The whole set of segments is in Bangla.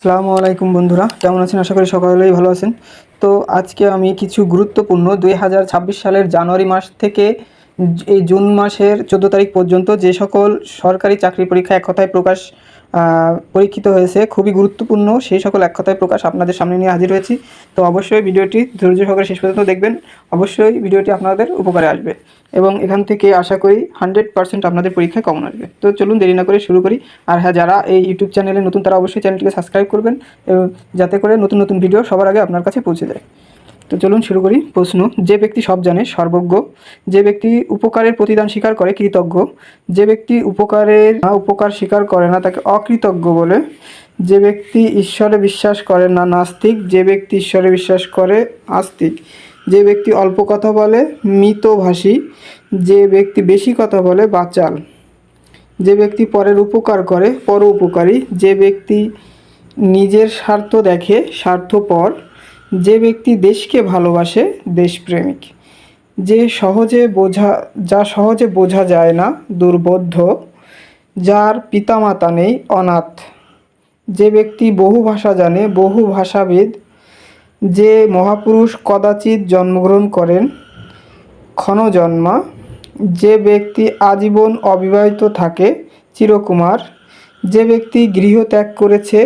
আসসালামু আলাইকুম বন্ধুরা, কেমন আছেন? আশা করি সকলেই ভালো আছেন। তো আজকে আমি কিছু গুরুত্বপূর্ণ 2026 সালের জানুয়ারি মাস থেকে এই জুন মাসের 14 তারিখ পর্যন্ত যে সকল সরকারি চাকরির পরীক্ষা এক কথায় প্রকাশ পরীক্ষিত হয়েছে, খুবই গুরুত্বপূর্ণ সেই সকল এক কথায় প্রকাশ আপনাদের সামনে নিয়ে হাজির হয়েছি। তো অবশ্যই ভিডিওটি ধৈর্য সহকারে শেষ পর্যন্ত দেখবেন। অবশ্যই ভিডিওটি আপনাদের উপকারে আসবে এবং এখান থেকে আশা করি 100% আপনাদের পরীক্ষায় কমন আসবে। তো চলুন দেরি না করে শুরু করি। আর হ্যাঁ, যারা এই ইউটিউব চ্যানেলে নতুন তারা অবশ্যই চ্যানেলটিকে সাবস্ক্রাইব করবেন যাতে করে নতুন নতুন ভিডিও সবার আগে আপনার কাছে পৌঁছে যায়। তো চলুন শুরু করি। প্রশ্ন: যে ব্যক্তি সব জানে সর্বজ্ঞ, যে ব্যক্তি উপকারের প্রতিদান স্বীকার করে কৃতজ্ঞ, যে ব্যক্তি উপকার স্বীকার করে না তাকে অকৃতজ্ঞ বলে, যে ব্যক্তি ঈশ্বরে বিশ্বাস করে না নাস্তিক, যে ব্যক্তি ঈশ্বরে বিশ্বাস করে আস্তিক, যে ব্যক্তি অল্প কথা বলে মিতভাষী, যে ব্যক্তি বেশি কথা বলে বাচাল, যে ব্যক্তি পরের উপকার করে পরোপকারী, যে ব্যক্তি নিজের স্বার্থ দেখে স্বার্থপর, যে ব্যক্তি দেশকে ভালোবাসে দেশপ্রেমিক, যা সহজে বোঝা যায় না দুর্বোধ্য, যার পিতামাতা নেই অনাথ, যে ব্যক্তি বহু ভাষা জানে বহু ভাষাবিদ, যে মহাপুরুষ কদাচিৎ জন্মগ্রহণ করেন ক্ষণজন্মা, যে ব্যক্তি আজীবন অবিবাহিত থাকে চিরকুমার, যে ব্যক্তি গৃহত্যাগ করেছে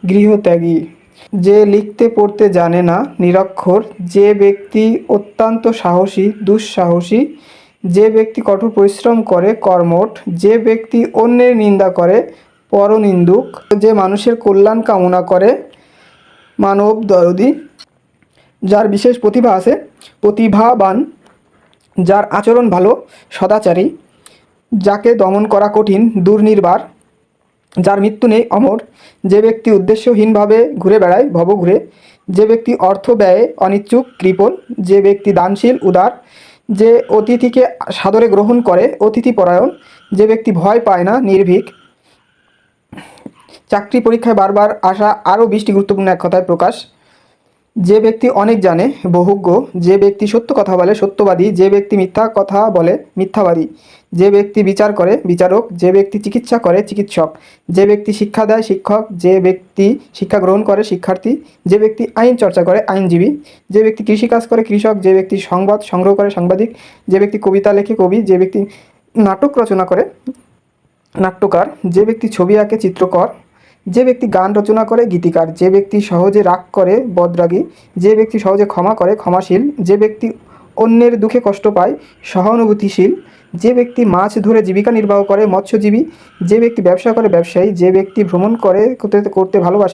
গৃহত্যাগী, যে লিখতে পড়তে জানে না নিরক্ষর, যে ব্যক্তি অত্যন্ত সাহসী দুঃসাহসী, যে ব্যক্তি কঠোর পরিশ্রম করে কর্মঠ, যে ব্যক্তি অন্যের নিন্দা করে পরনিন্দুক, যে মানুষের কল্যাণ কামনা করে মানব দরদী, যার বিশেষ প্রতিভা আছে প্রতিভাবান, যার আচরণ ভালো সদাচারী, যাকে দমন করা কঠিন দুর্নির্বার, যার মৃত্যু নেই অমর, যে ব্যক্তি উদ্দেশ্যহীনভাবে ঘুরে বেড়ায় ভবঘুরে, যে ব্যক্তি অর্থ ব্যয়ে অনিচ্ছুক কৃপণ, যে ব্যক্তি দানশীল উদার, যে অতিথিকে সাদরে গ্রহণ করে অতিথিপরায়ণ, যে ব্যক্তি ভয় পায় না নির্ভীক। চাকরি পরীক্ষায় বারবার আসা আরও 20টি গুরুত্বপূর্ণ এক কথায় প্রকাশ: যে ব্যক্তি অনেক জানে বহুজ্ঞ, যে ব্যক্তি সত্য কথা বলে সত্যবাদী, যে ব্যক্তি মিথ্যা কথা বলে মিথ্যাবাদী, যে ব্যক্তি বিচার করে বিচারক, যে ব্যক্তি চিকিৎসা করে চিকিৎসক, যে ব্যক্তি শিক্ষা দেয় শিক্ষক, যে ব্যক্তি শিক্ষা গ্রহণ করে শিক্ষার্থী, যে ব্যক্তি আইন চর্চা করে আইনজীবী, যে ব্যক্তি কৃষিকাজ করে কৃষক, যে ব্যক্তি সংবাদ সংগ্রহ করে সাংবাদিক, যে ব্যক্তি কবিতা লেখে কবি, যে ব্যক্তি নাটক রচনা করে নাট্যকার, যে ব্যক্তি ছবি আঁকে চিত্রকর, যে ব্যক্তি গান রচনা করে গীতিকার, যে ব্যক্তি সহজে রাগ করে বদরাগী, যে ব্যক্তি সহজে ক্ষমা করে ক্ষমাশীল, যে ব্যক্তি অন্যের দুঃখে কষ্ট পায় সহানুভূতিশীল, যে ব্যক্তি মাছ ধরে জীবিকা নির্বাহ করে মৎস্যজীবী, যে ব্যক্তি ব্যবসা করে ব্যবসায়ী, যে ব্যক্তি ভ্রমণ করতে ভালোবাসে